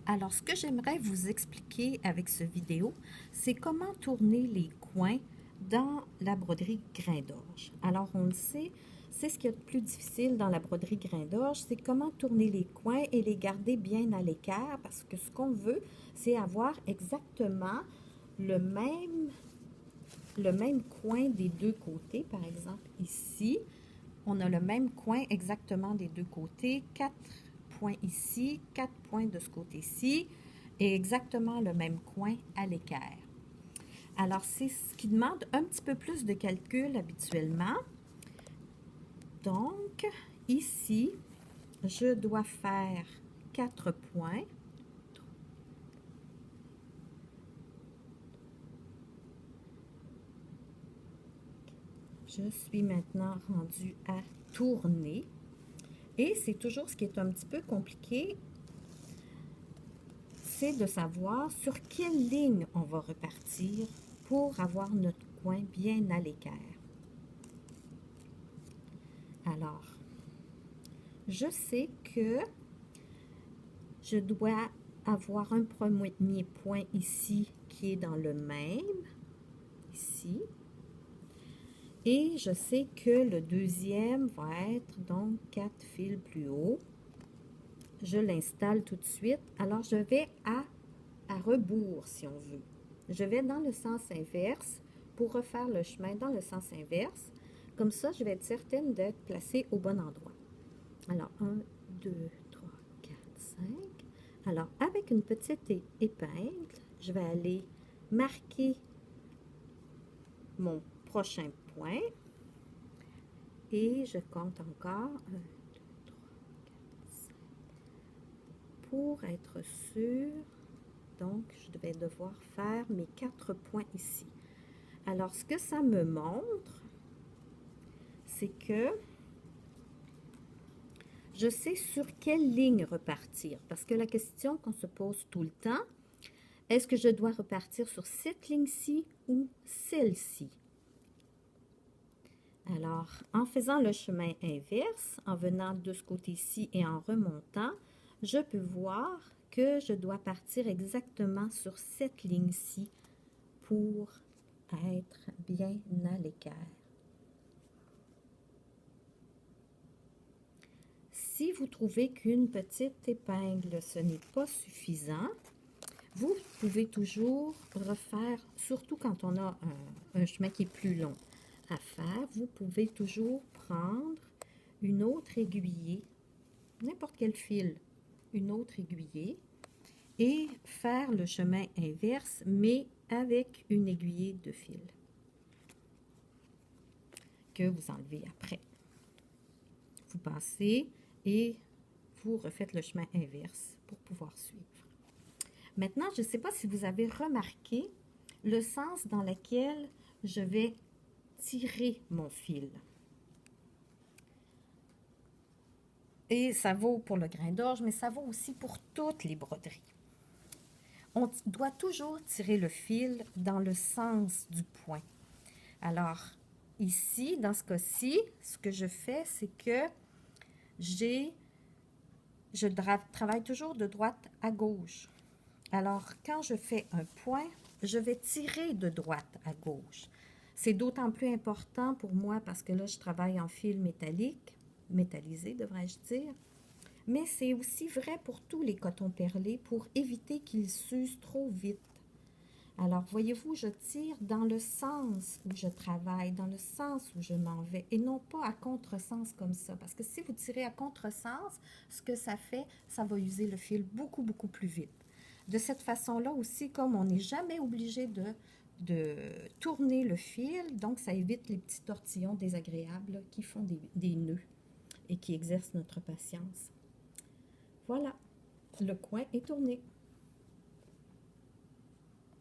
Alors, ce que j'aimerais vous expliquer avec ce vidéo, c'est comment tourner les coins dans la broderie grain d'orge. Alors, on le sait, c'est ce qui est le plus difficile dans la broderie grain d'orge, c'est comment tourner les coins et les garder bien à l'équerre, parce que ce qu'on veut, c'est avoir exactement le même coin des deux côtés. Par exemple, ici, on a le même coin exactement des deux côtés, 4 points ici, 4 points de ce côté-ci, et exactement le même coin à l'équerre. Alors, c'est ce qui demande un petit peu plus de calcul habituellement. Donc, ici, je dois faire 4 points. Je suis maintenant rendue à tourner. Et c'est toujours ce qui est un petit peu compliqué, c'est de savoir sur quelle ligne on va repartir pour avoir notre coin bien à l'équerre. Alors, je sais que je dois avoir un premier point ici qui est dans le même, ici. Et je sais que le deuxième va être donc 4 fils plus haut. Je l'installe tout de suite. Alors, je vais à rebours, si on veut. Je vais dans le sens inverse pour refaire le chemin dans le sens inverse. Comme ça, je vais être certaine d'être placée au bon endroit. Alors, 1, 2, 3, 4, 5. Alors, avec une petite épingle, je vais aller marquer mon prochain point. Et je compte encore 1, 2, 3, 4, 5. Pour être sûr, donc, je vais devoir faire mes 4 points ici. Alors, ce que ça me montre, c'est que je sais sur quelle ligne repartir. Parce que la question qu'on se pose tout le temps, est-ce que je dois repartir sur cette ligne-ci ou celle-ci? Alors, en faisant le chemin inverse, en venant de ce côté-ci et en remontant, je peux voir que je dois partir exactement sur cette ligne-ci pour être bien à l'équerre. Si vous trouvez qu'une petite épingle, ce n'est pas suffisant, vous pouvez toujours refaire, surtout quand on a un chemin qui est plus long à faire, vous pouvez toujours prendre une autre aiguillée, n'importe quel fil, une autre aiguillée, et faire le chemin inverse, mais avec une aiguillée de fil que vous enlevez après. Vous passez et vous refaites le chemin inverse pour pouvoir suivre. Maintenant, je ne sais pas si vous avez remarqué le sens dans lequel je vais tirer mon fil. Et ça vaut pour le grain d'orge, mais ça vaut aussi pour toutes les broderies. On doit toujours tirer le fil dans le sens du point. Alors, ici, dans ce cas-ci, ce que je fais, c'est que je travaille toujours de droite à gauche. Alors, quand je fais un point, je vais tirer de droite à gauche. C'est d'autant plus important pour moi parce que là, je travaille en fil métallique, métallisé, devrais-je dire. Mais c'est aussi vrai pour tous les cotons perlés pour éviter qu'ils s'usent trop vite. Alors, voyez-vous, je tire dans le sens où je travaille, dans le sens où je m'en vais, et non pas à contresens comme ça. Parce que si vous tirez à contresens, ce que ça fait, ça va user le fil beaucoup, beaucoup plus vite. De cette façon-là aussi, comme on n'est jamais obligé de tourner le fil, donc ça évite les petits tortillons désagréables qui font des nœuds et qui exercent notre patience. Voilà, le coin est tourné.